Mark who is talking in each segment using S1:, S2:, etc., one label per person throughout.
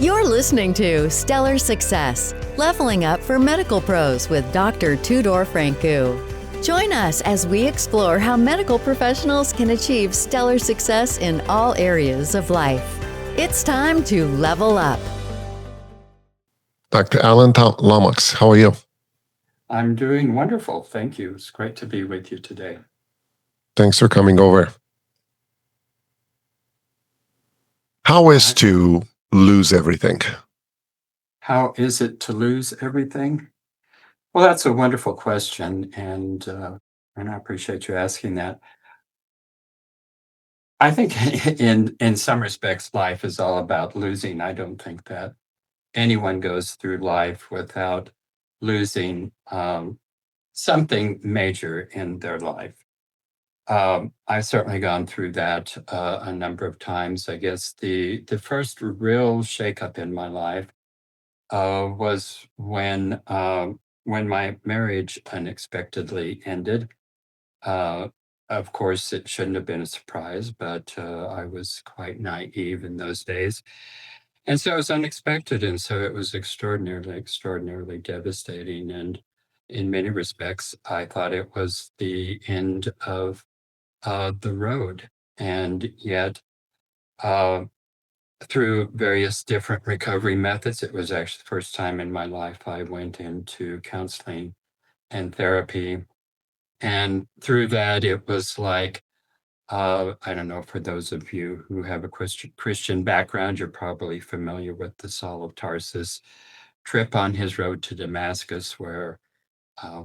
S1: You're listening to Stellar Success, Leveling Up for Medical Pros with Dr. Tudor Francu. Join us as we explore how medical professionals can achieve stellar success in all areas of life. It's time to level up.
S2: Dr. Allen Lomax, how are you?
S3: I'm doing wonderful. Thank you. It's great to be with you today.
S2: Thanks for coming over. How is to lose everything?
S3: How is it to lose everything? Well, that's a wonderful question, and I appreciate you asking that. I think in some respects, life is all about losing. I don't think that anyone goes through life without losing something major in their life. I've certainly gone through that a number of times. I guess the first real shakeup in my life was when my marriage unexpectedly ended. Uh, of course, it shouldn't have been a surprise, but I was quite naive in those days. And so it was unexpected. And so it was extraordinarily, extraordinarily devastating. And in many respects, I thought it was the end of the road. And yet, uh, through various different recovery methods, it was actually the first time in my life I went into counseling and therapy. And through that, it was like, I don't know, for those of you who have a Christian background, you're probably familiar with the Saul of Tarsus trip on his road to Damascus, where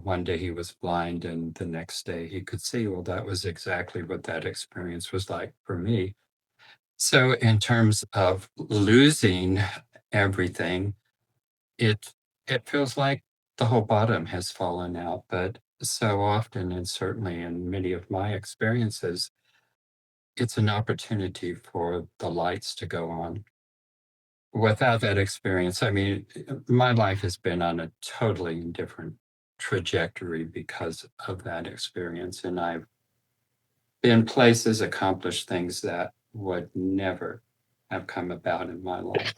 S3: one day he was blind and the next day he could see. Well, that was exactly what that experience was like for me. So, in terms of losing everything, it it feels like the whole bottom has fallen out. But so often, and certainly in many of my experiences, it's an opportunity for the lights to go on. Without that experience, I mean, my life has been on a totally different trajectory because of that experience. And I've been places, accomplished things that would never have come about in my life.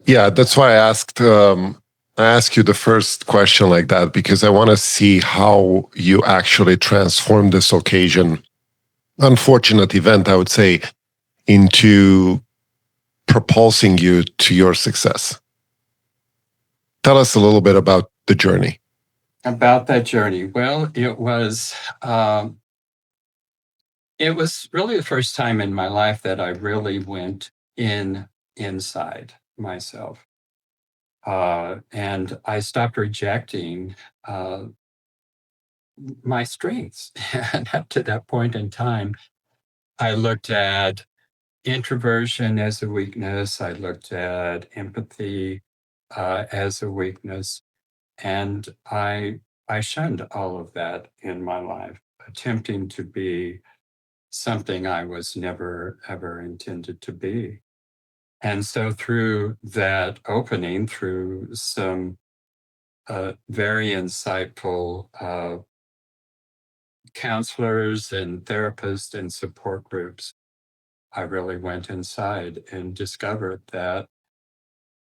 S2: Yeah, that's why I asked you the first question like that, because I want to see how you actually transform this occasion, unfortunate event, I would say, into propulsing you to your success. Tell us a little bit about the journey.
S3: About that journey, well, it was really the first time in my life that I really went inside myself. And I stopped rejecting my strengths. And up to that point in time, I looked at introversion as a weakness. I looked at empathy as a weakness. And I shunned all of that in my life, attempting to be something I was never, ever intended to be. And so through that opening, through some very insightful counselors and therapists and support groups, I really went inside and discovered that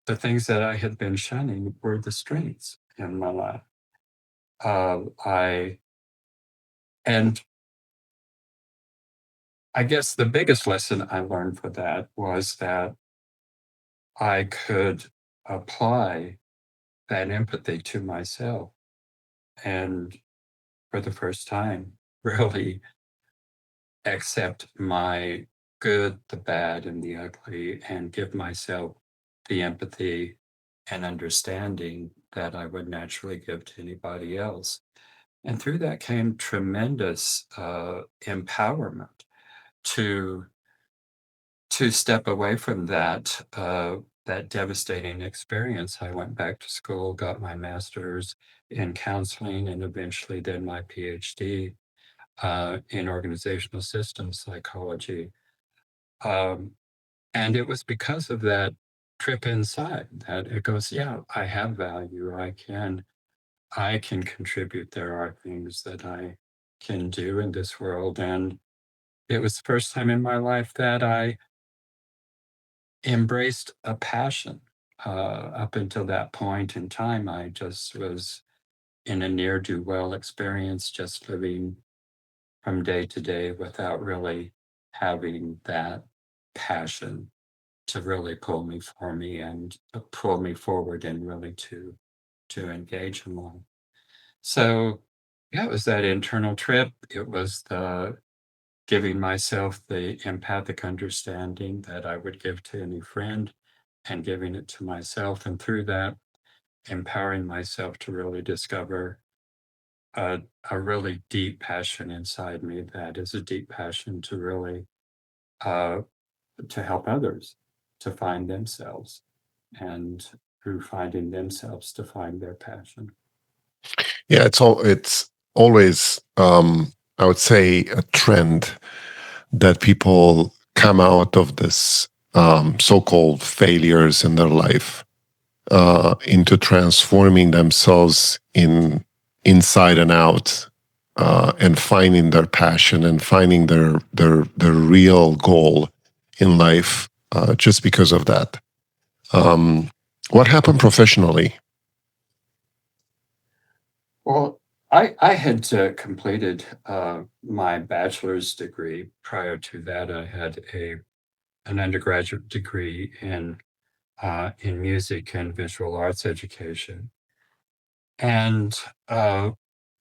S3: the things that I had been shunning were the strengths in my life. I and I guess the biggest lesson I learned for that was that I could apply that empathy to myself and for the first time really accept my good, the bad, and the ugly and give myself the empathy and understanding that I would naturally give to anybody else. And through that came tremendous empowerment to step away from that devastating experience. I went back to school, got my master's in counseling, and eventually then my PhD in organizational systems psychology. Um, and it was because of that trip inside that it goes, yeah, I have value. I can contribute. There are things that I can do in this world. And it was the first time in my life that I embraced a passion. Up until that point in time, I just was in a ne'er-do-well experience, just living from day to day without really having that passion to really pull me and pull me forward and really to engage in life. So yeah, it was that internal trip. It was the giving myself the empathic understanding that I would give to any friend and giving it to myself. And through that, empowering myself to really discover a, a really deep passion inside me that is a deep passion to really uh, to help others to find themselves and through finding themselves to find their passion.
S2: Yeah, it's always I would say a trend that people come out of this so-called failures in their life into transforming themselves inside and out, and finding their passion and finding their real goal in life, just because of that. Um, what happened professionally?
S3: Well, I had completed my bachelor's degree. Prior to that, I had an undergraduate degree in music and visual arts education. And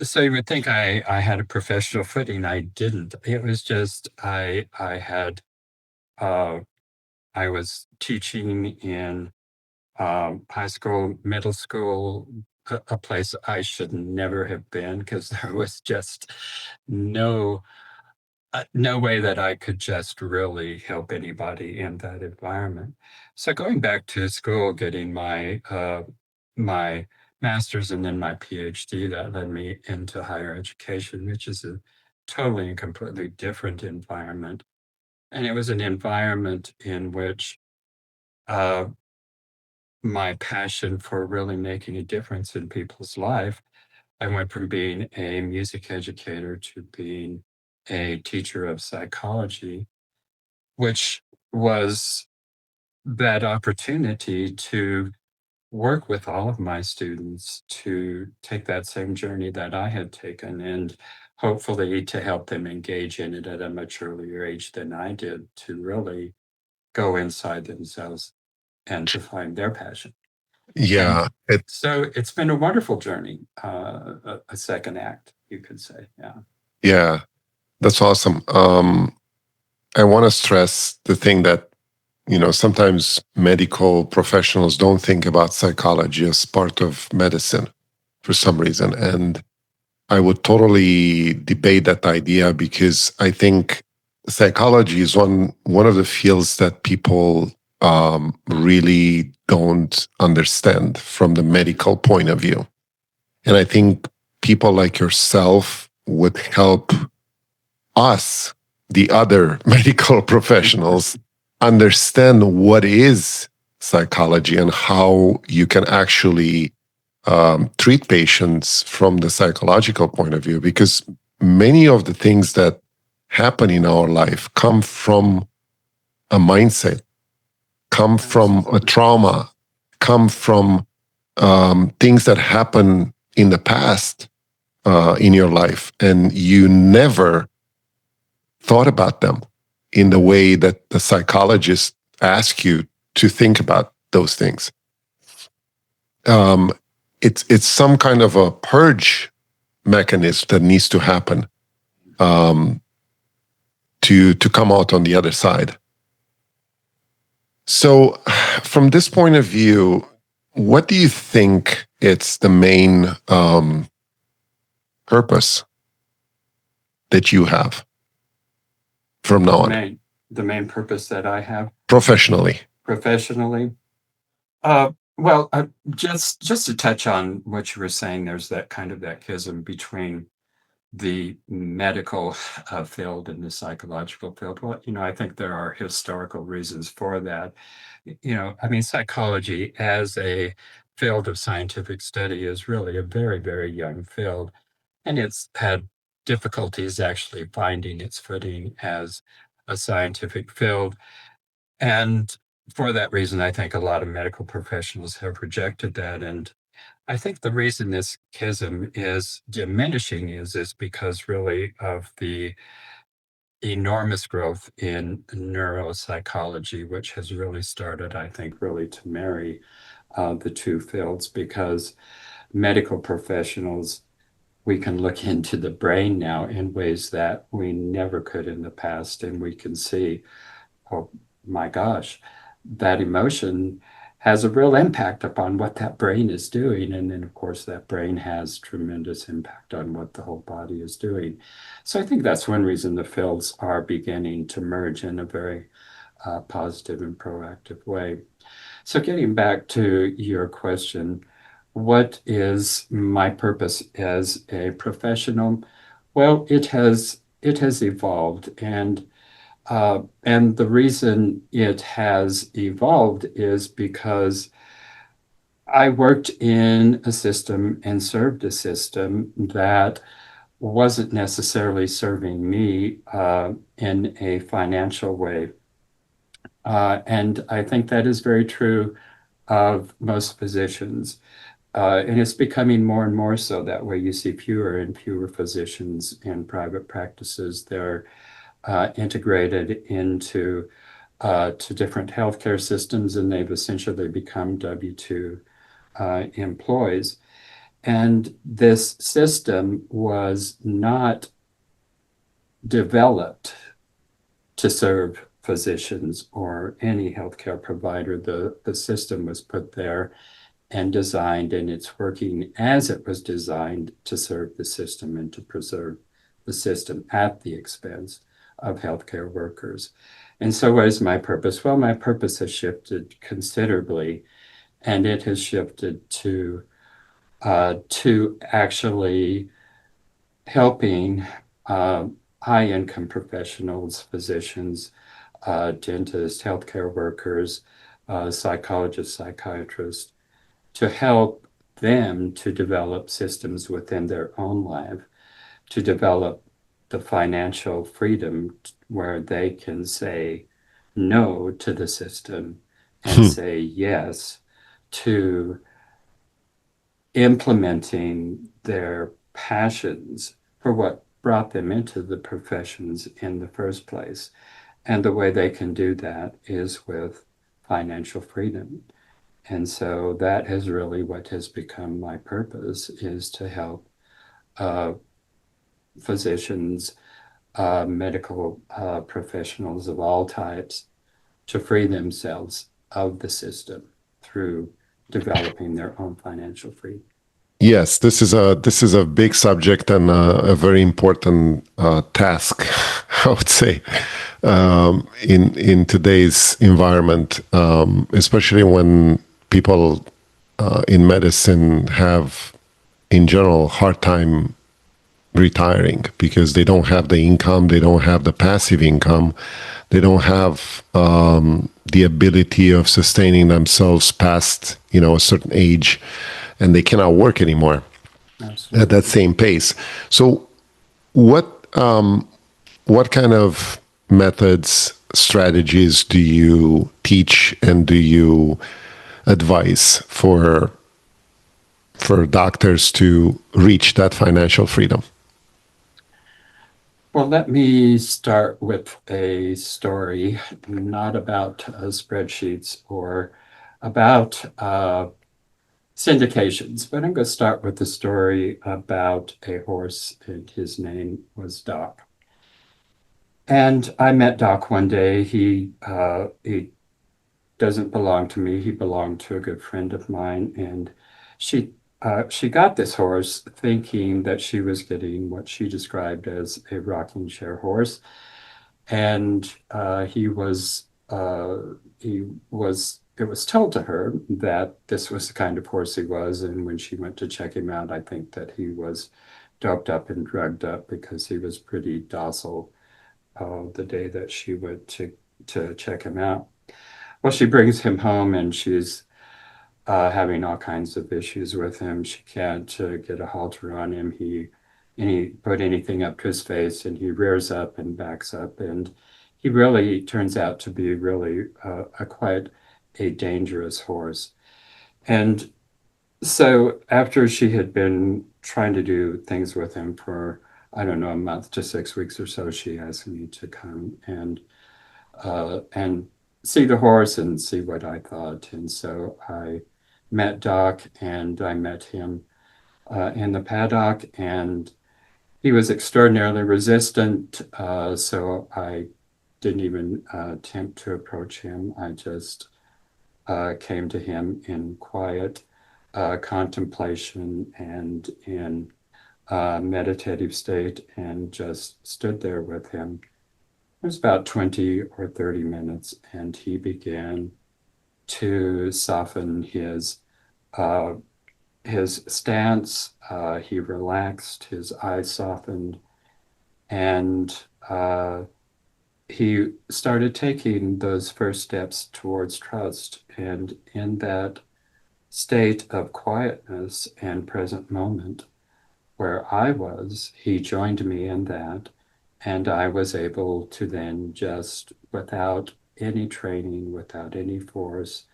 S3: so you would think I had a professional footing. I didn't. It was just I had uh, I was teaching in high school, middle school, a place I should never have been because there was just no no way that I could just really help anybody in that environment. So going back to school, getting my master's and then my PhD, that led me into higher education, which is a totally and completely different environment. And it was an environment in which uh, my passion for really making a difference in people's life, I went from being a music educator to being a teacher of psychology, which was that opportunity to work with all of my students to take that same journey that I had taken and hopefully to help them engage in it at a much earlier age than I did to really go inside themselves and to find their passion. And
S2: Yeah, it
S3: so it's been a wonderful journey, a second act, you could say. Yeah.
S2: yeah, that's awesome. I want to stress the thing that, sometimes medical professionals don't think about psychology as part of medicine for some reason. And I would totally debate that idea because I think psychology is one of the fields that people really don't understand from the medical point of view. And I think people like yourself would help us, the other medical professionals, understand what is psychology and how you can actually treat patients from the psychological point of view. Because many of the things that happen in our life come from a mindset, come from a trauma, come from things that happen in the past in your life, and you never thought about them in the way that the psychologist asks you to think about those things. Um, it's some kind of a purge mechanism that needs to happen um, to come out on the other side. So, from this point of view, what do you think it's the main purpose that you have from now
S3: The
S2: on,
S3: main purpose that I have
S2: professionally?
S3: professionally. Well, just to touch on what you were saying, there's that kind of that chasm between the medical field and the psychological field. Well, I think there are historical reasons for that. I mean, psychology as a field of scientific study is really a very, very young field, and it's had difficulties actually finding its footing as a scientific field. And for that reason, I think a lot of medical professionals have rejected that. And I think the reason this schism is diminishing is because really of the enormous growth in neuropsychology, which has really started, I think, really to marry the two fields, because medical professionals, we can look into the brain now in ways that we never could in the past, and we can see, oh my gosh, that emotion has a real impact upon what that brain is doing. And then, of course, that brain has tremendous impact on what the whole body is doing. So I think that's one reason the fields are beginning to merge in a very positive and proactive way. So getting back to your question, what is my purpose as a professional? Well, it has evolved, and the reason it has evolved is because I worked in a system and served a system that wasn't necessarily serving me in a financial way. And I think that is very true of most physicians. And it's becoming more and more so that way. You see fewer and fewer physicians in private practices. They're integrated into to different healthcare systems, and they've essentially become W-2 employees. And this system was not developed to serve physicians or any healthcare provider. The system was put there and designed, and it's working as it was designed to serve the system and to preserve the system at the expense of healthcare workers. And so what is my purpose? Well, my purpose has shifted considerably, and it has shifted to actually helping high-income professionals, physicians, dentists, healthcare workers, psychologists, psychiatrists, to help them to develop systems within their own life, to develop the financial freedom where they can say no to the system and say yes to implementing their passions for what brought them into the professions in the first place. And the way they can do that is with financial freedom. And so that is really what has become my purpose, is to help physicians, medical professionals of all types, to free themselves of the system through developing their own financial freedom.
S2: Yes, this is a big subject and a very important task, I would say, in today's environment, especially when people in medicine have, in general, hard time retiring because they don't have the income, they don't have the passive income, they don't have the ability of sustaining themselves past a certain age, and they cannot work anymore. Absolutely. At that same pace. So, what kind of methods, strategies do you teach and do you advise for doctors to reach that financial freedom?
S3: Well, let me start with a story, not about spreadsheets or about syndications, but I'm going to start with a story about a horse, and his name was Doc. And I met Doc one day. He doesn't belong to me. He belonged to a good friend of mine, and she got this horse thinking that she was getting what she described as a rocking chair horse, and it was told to her that this was the kind of horse he was. And when she went to check him out, I think that he was doped up and drugged up, because he was pretty docile the day that she went to check him out. Well, she brings him home, and she's having all kinds of issues with him. She can't get a halter on him. He put anything up to his face, and he rears up and backs up, and he really turns out to be really quite a dangerous horse. And so after she had been trying to do things with him for, I don't know, a month to 6 weeks or so, she asked me to come and see the horse and see what I thought. And so I met Doc, and I met him in the paddock, and he was extraordinarily resistant. So I didn't even attempt to approach him. I just came to him in quiet contemplation and in meditative state, and just stood there with him. It was about 20 or 30 minutes, and he began to soften uh, his stance. He relaxed, his eyes softened, and he started taking those first steps towards trust. And in that state of quietness and present moment where I was, he joined me in that. And I was able to then just, without any training, without any force,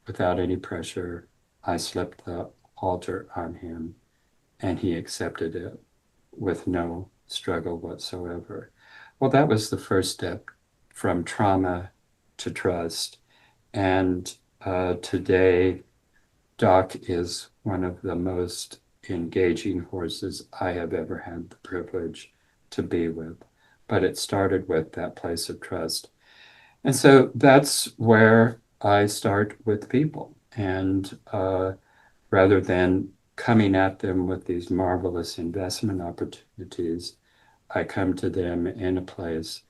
S3: without any pressure, I slipped the halter on him, and he accepted it with no struggle whatsoever. Well, that was the first step from trauma to trust. And today, Doc is one of the most engaging horses I have ever had the privilege to be with. But it started with that place of trust. And so that's where I start with people. And rather than coming at them with these marvelous investment opportunities, I come to them in a place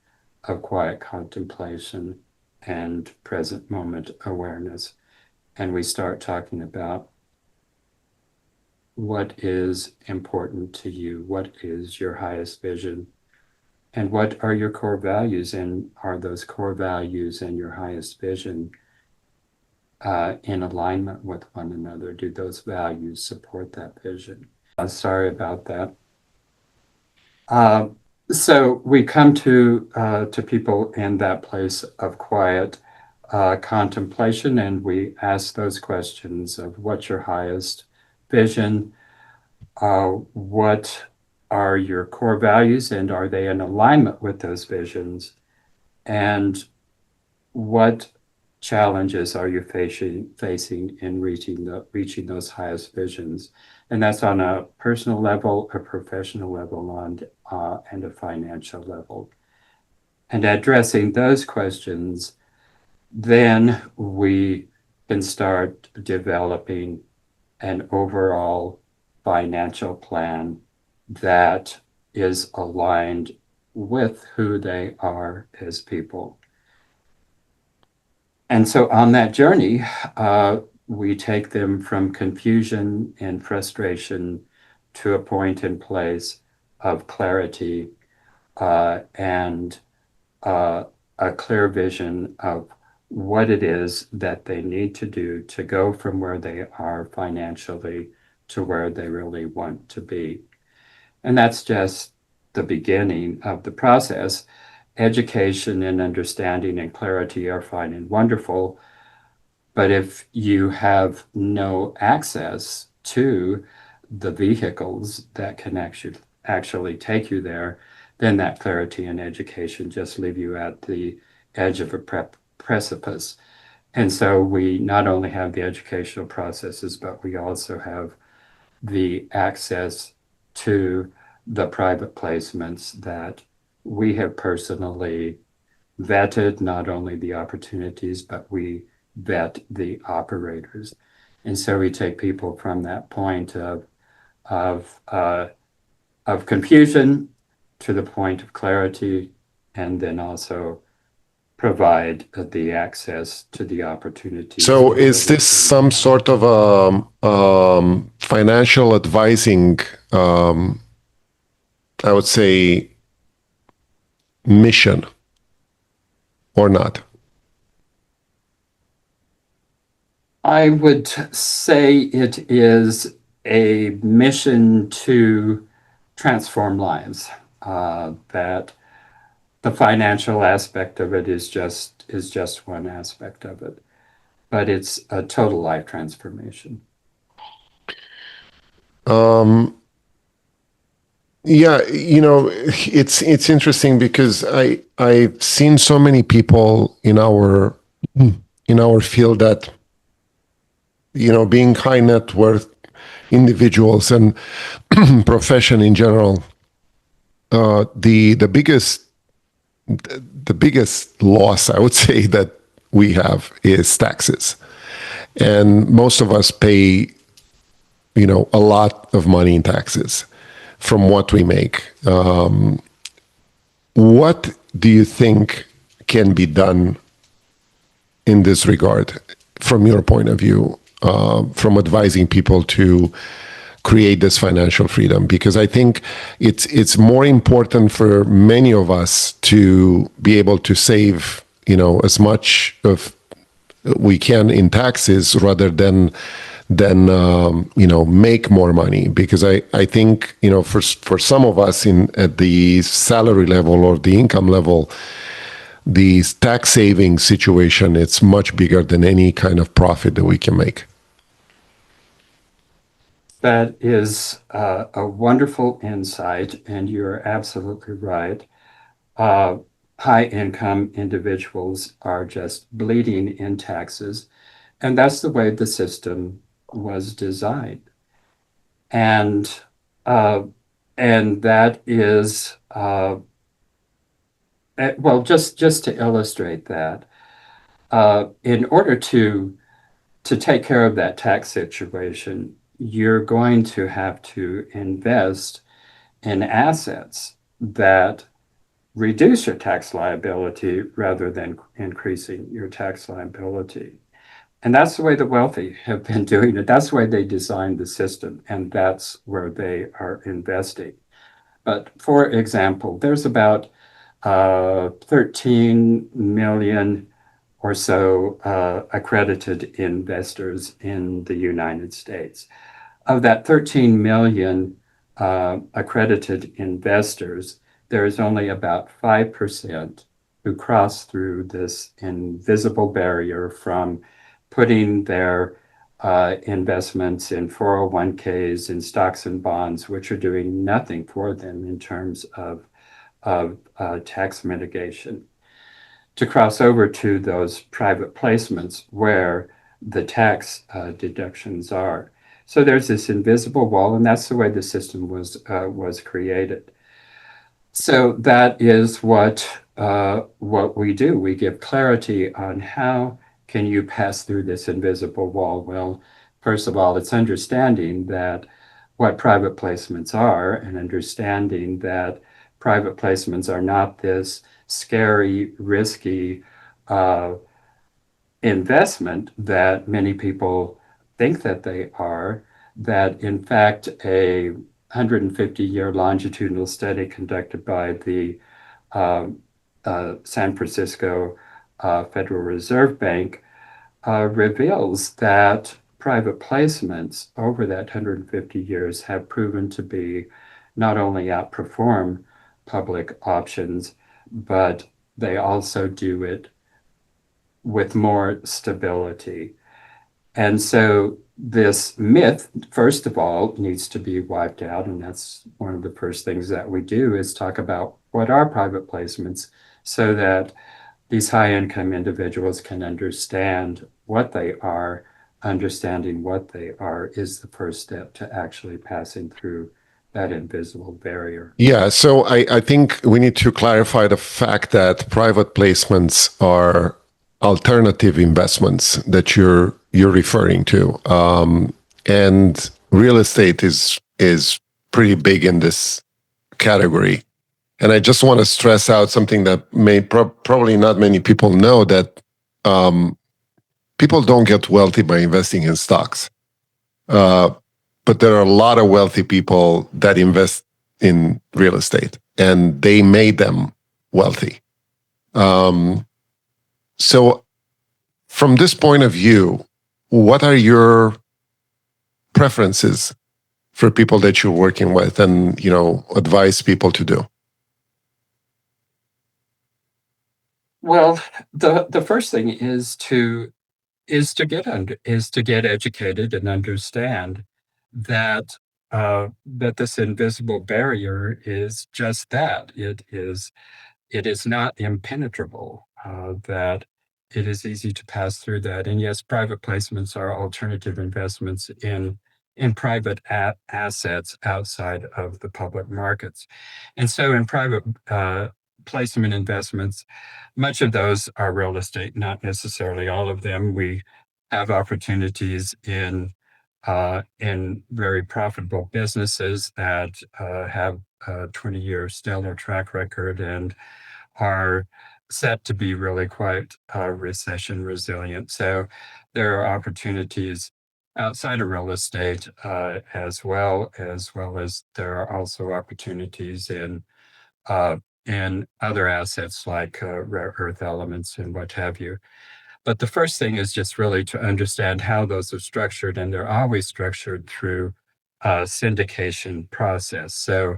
S3: of quiet contemplation and present moment awareness. And we start talking about what is important to you, what is your highest vision, and what are your core values, and are those core values and your highest vision in alignment with one another? Do those values support that vision? Sorry about that. So we come to people in that place of quiet contemplation, and we ask those questions of what's your highest vision, what are your core values, and are they in alignment with those visions, and what challenges are you facing in reaching those highest visions? And that's on a personal level, a professional level, and a financial level. And addressing those questions, then we can start developing an overall financial plan that is aligned with who they are as people. And so on that journey, we take them from confusion and frustration to a point and place of clarity and a clear vision of what it is that they need to do to go from where they are financially to where they really want to be. And that's just the beginning of the process. Education and understanding and clarity are fine and wonderful, but if you have no access to the vehicles that can actually take you there, then that clarity and education just leave you at the edge of a precipice. And so we not only have the educational processes, but we also have the access to the private placements that we have personally vetted, not only the opportunities, but we vet the operators. And so we take people from that point of confusion to the point of clarity, and then also provide the access to the opportunities.
S2: So, is this some sort of financial advising, I would say, mission or not?
S3: I would say it is a mission to transform lives, that the financial aspect of it is just one aspect of it, but it's a total life transformation.
S2: Yeah, it's interesting because I've seen so many people in our field that being high net worth individuals and profession in general, the biggest loss I would say that we have is taxes, and most of us pay a lot of money in taxes from what we make. What do you think can be done in this regard, from your point of view, from advising people to create this financial freedom? Because I think it's more important for many of us to be able to save, as much of we can in taxes rather than make more money. Because I think for some of us at the salary level or the income level, the tax saving situation, it's much bigger than any kind of profit that we can make.
S3: That is a wonderful insight, and you're absolutely right. High income individuals are just bleeding in taxes, and that's the way the system was designed. And that is well, just to illustrate that, in order to take care of that tax situation, you're going to have to invest in assets that reduce your tax liability rather than increasing your tax liability. And that's the way the wealthy have been doing it. That's the way they designed the system, and that's where they are investing. But for example, there's about 13 million or so accredited investors in the United States. Of that 13 million accredited investors, there is only about 5% who cross through this invisible barrier from putting their investments in 401ks, in stocks and bonds, which are doing nothing for them in terms of tax mitigation, to cross over to those private placements where the tax deductions are. So there's this invisible wall, and that's the way the system was created. So that is what we do. We give clarity on how can you pass through this invisible wall. Well, first of all, it's understanding that what private placements are, and understanding that private placements are not this scary, risky investment that many people think that they are, that in fact a 150-year longitudinal study conducted by the San Francisco Federal Reserve Bank reveals that private placements over that 150 years have proven to be not only outperform public options, but they also do it with more stability. And so this myth, first of all, needs to be wiped out. And that's one of the first things that we do, is talk about what are private placements, so that these high-income individuals can understand what they are. Understanding what they are is the first step to actually passing through that invisible barrier.
S2: Yeah, so I think we need to clarify the fact that private placements are alternative investments that you're referring to, and real estate is pretty big in this category. And I just want to stress out something that may probably not many people know, that people don't get wealthy by investing in stocks. But there are a lot of wealthy people that invest in real estate, and they made them wealthy. So from this point of view, what are your preferences for people that you're working with and, advise people to do?
S3: Well, the first thing is to get educated and understand that that this invisible barrier is just that. It is not impenetrable. That it is easy to pass through that. And yes, private placements are alternative investments in private assets outside of the public markets. And so, in private placement investments, much of those are real estate, not necessarily all of them. We have opportunities in very profitable businesses that have a 20-year stellar track record and are set to be really quite recession resilient. So there are opportunities outside of real estate as well as there are also opportunities uh, in other assets like rare earth elements and what have you. But the first thing is just really to understand how those are structured, and they're always structured through a syndication process. So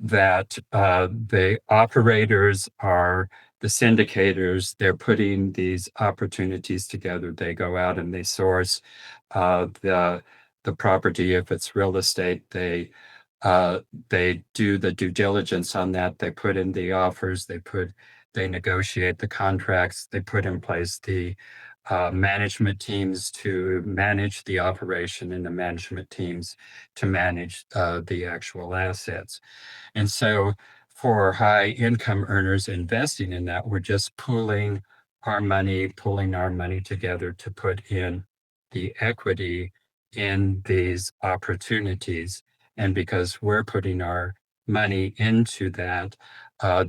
S3: that the operators are the syndicators. They're putting these opportunities together. They go out and they source the property. If it's real estate, uh, they do the due diligence on that. They put in the offers. They negotiate the contracts. They put in place the management teams to manage the operation and the management teams to manage the actual assets. And so for high income earners investing in that, we're just pulling our money together to put in the equity in these opportunities. And because we're putting our money into that,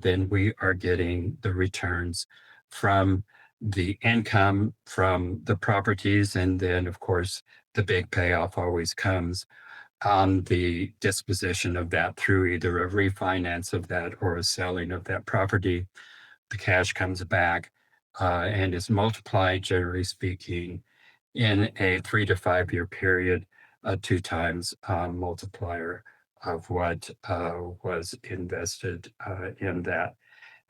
S3: then we are getting the returns from the income from the properties. And then, of course, the big payoff always comes on the disposition of that through either a refinance of that or a selling of that property. The cash comes back and is multiplied, generally speaking, in a 3 to 5 year period, 2 times multiplier of what was invested in that.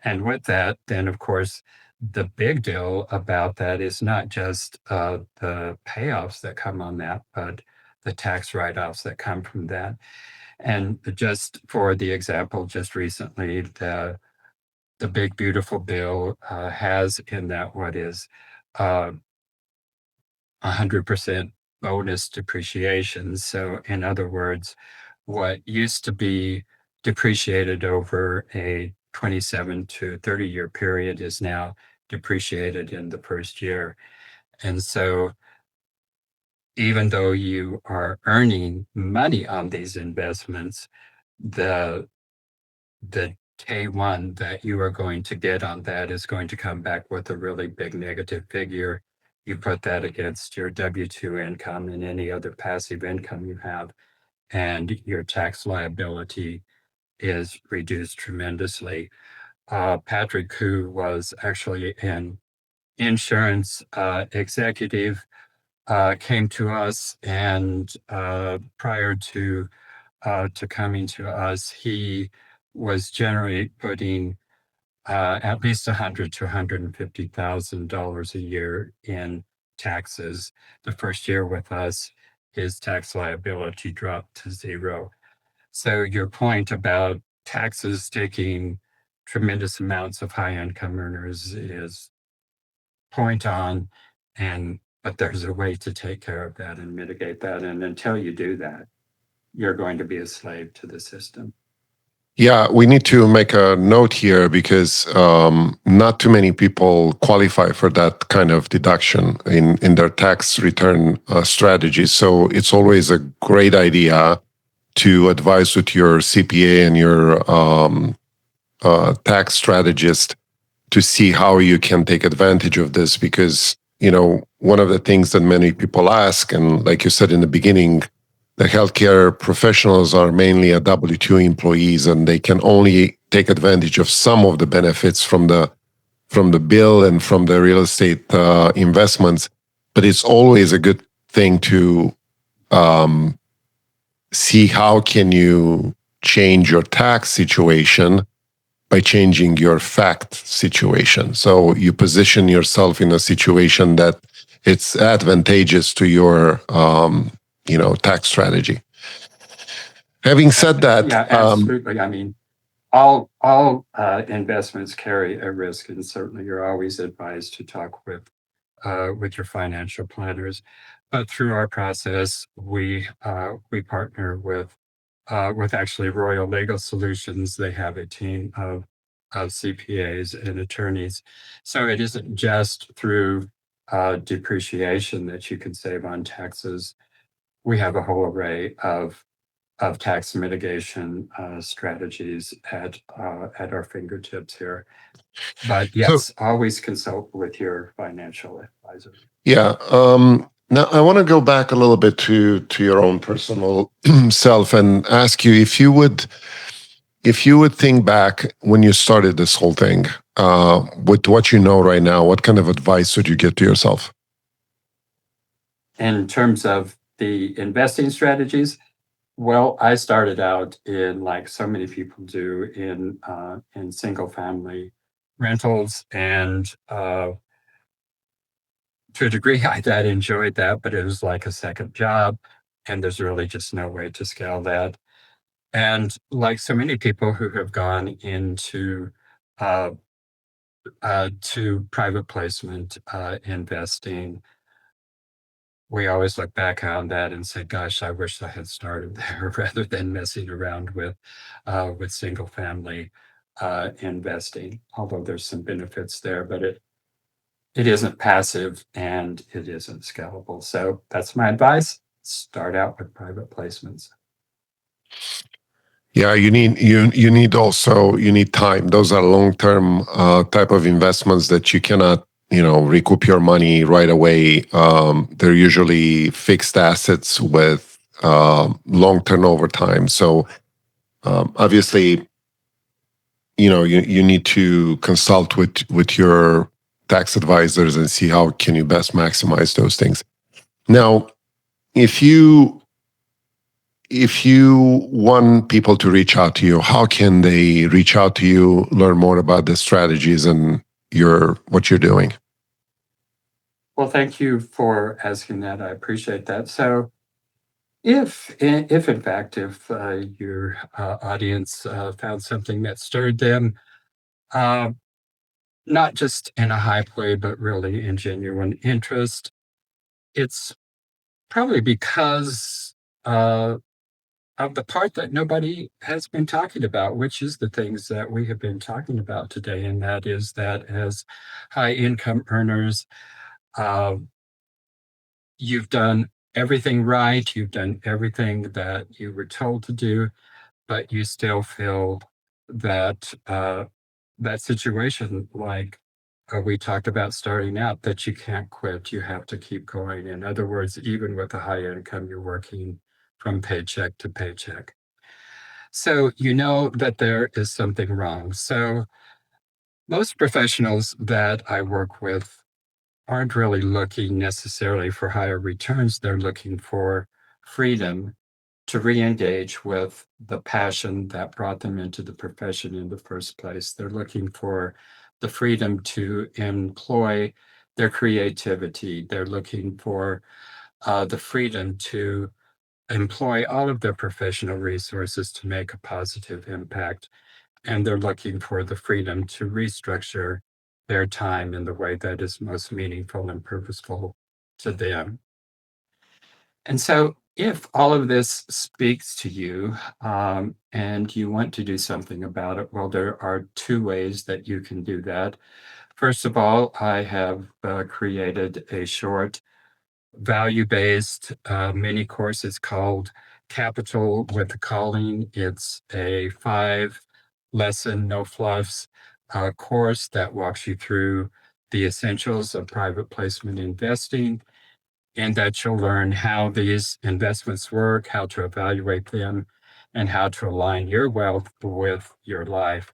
S3: And with that, then, of course, the big deal about that is not just the payoffs that come on that, but the tax write-offs that come from that. And just for the example, just recently, the big beautiful bill has in that what is 100% bonus depreciation. So, in other words, what used to be depreciated over a 27 to 30-year period is now depreciated in the first year. And so, even though you are earning money on these investments, the the K1 that you are going to get on that is going to come back with a really big negative figure. You put that against your W-2 income and any other passive income you have, and your tax liability is reduced tremendously. Patrick, who was actually an insurance executive, came to us, and prior to coming to us, he was generally putting at least $100,000 to $150,000 a year in taxes. The first year with us, his tax liability dropped to zero. So your point about taxes taking tremendous amounts of high income earners is point on, and but there's a way to take care of that and mitigate that. And until you do that, you're going to be a slave to the system.
S2: Yeah, we need to make a note here because not too many people qualify for that kind of deduction in their tax return strategy. So it's always a great idea to advise with your CPA and your tax strategist to see how you can take advantage of this. Because, one of the things that many people ask, and like you said in the beginning, the healthcare professionals are mainly a W-2 employees, and they can only take advantage of some of the benefits from the bill and from the real estate investments. But it's always a good thing to see how can you change your tax situation by changing your fact situation. So you position yourself in a situation that it's advantageous to your, tax strategy. Having said that,
S3: Yeah, absolutely. I mean, all investments carry a risk, and certainly you're always advised to talk with your financial planners. But through our process, we partner with actually Royal Legal Solutions. They have a team of CPAs and attorneys, so it isn't just through depreciation that you can save on taxes. We have a whole array of tax mitigation strategies at our fingertips here. But
S2: so
S3: yes, always consult with your financial advisor.
S2: yeah. Now I want to go back a little bit to your own personal self and ask you if you would think back when you started this whole thing, with what you know right now, what kind of advice would you give to yourself?
S3: In terms of the investing strategies, well, I started out in, like so many people do, in single family rentals, and to a degree, I enjoyed that, but it was like a second job, and there's really just no way to scale that. And like so many people who have gone into uh, to private placement investing, we always look back on that and say, "Gosh, I wish I had started there rather than messing around with single family investing." Although there's some benefits there, but it isn't passive and it isn't scalable. So that's my advice. Start out with private placements.
S2: Yeah, you need time. Those are long term type of investments that you cannot recoup your money right away. They're usually fixed assets with long turnover time. So obviously, you need to consult with your tax advisors and see how can you best maximize those things. Now, if you want people to reach out to you, how can they reach out to you, learn more about the strategies and what you're doing?
S3: Well, thank you for asking that. I appreciate that. So, if in fact, if your audience found something that stirred them, uh, not just in a hype way, but really in genuine interest, it's probably because of the part that nobody has been talking about, which is the things that we have been talking about today. And that is that as high income earners, uh, you've done everything right, you've done everything that you were told to do, but you still feel that that situation, like we talked about starting out, that you can't quit, you have to keep going. In other words, even with a high income, you're working from paycheck to paycheck. So you know that there is something wrong. So most professionals that I work with aren't really looking necessarily for higher returns. They're looking for freedom to re-engage with the passion that brought them into the profession in the first place. They're looking for the freedom to employ their creativity. They're looking for the freedom to employ all of their professional resources to make a positive impact. And they're looking for the freedom to restructure their time in the way that is most meaningful and purposeful to them. And so, if all of this speaks to you and you want to do something about it, well, there are two ways that you can do that. First of all, I have created a short value based mini course. It's called Capital with a Calling. It's a 5 lesson, no fluffs course that walks you through the essentials of private placement investing, and that you'll learn how these investments work, how to evaluate them, and how to align your wealth with your life.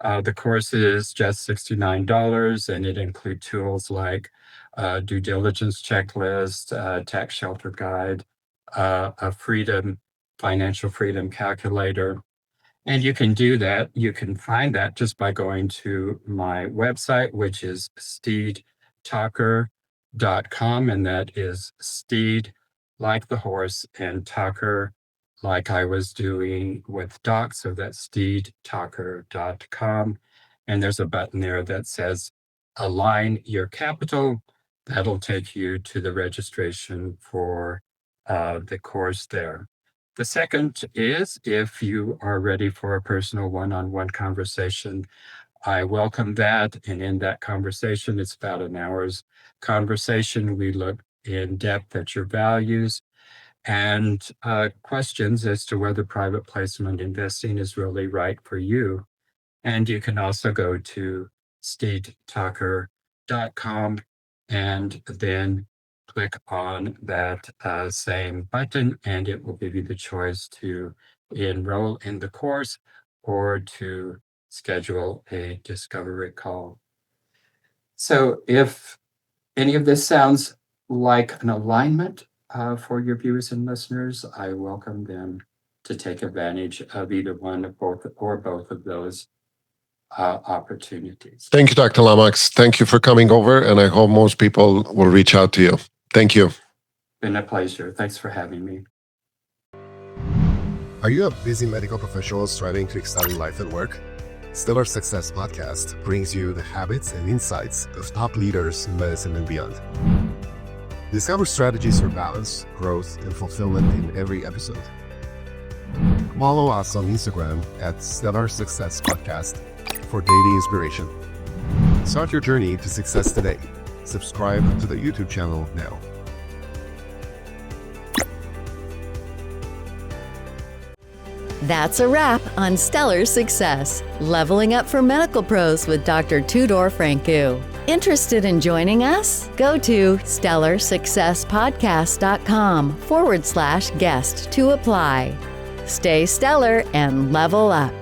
S3: The course is just $69, and it includes tools like due diligence checklist, tax shelter guide, a freedom financial freedom calculator, And you can do that. You can find that just by going to my website, which is steedtucker.com. And that is Steed, like the horse, and Tucker, like I was doing with Doc. So that's steedtucker.com. And there's a button there that says Align Your Capital. That'll take you to the registration for the course there. The second is if you are ready for a personal one-on-one conversation, I welcome that. And in that conversation, it's about an hour's conversation. We look in depth at your values and questions as to whether private placement investing is really right for you. And you can also go to steedtucker.com and then click on that same button, and it will give you the choice to enroll in the course or to schedule a discovery call. So if any of this sounds like an alignment for your viewers and listeners, I welcome them to take advantage of either one of both or both of those opportunities.
S2: Thank you, Dr. Lomax. Thank you for coming over, and I hope most people will reach out to you. Thank you.
S3: Been a pleasure. Thanks for having me.
S4: Are you a busy medical professional striving to excel in life and work? Stellar Success Podcast brings you the habits and insights of top leaders in medicine and beyond. Discover strategies for balance, growth, and fulfillment in every episode. Follow us on Instagram at Stellar Success Podcast for daily inspiration. Start your journey to success today. Subscribe to the YouTube channel now.
S1: That's a wrap on Stellar Success, Leveling Up for Medical Pros with Dr. Tudor Francu. Interested in joining us? Go to stellarsuccesspodcast.com/guest to apply. Stay stellar and level up.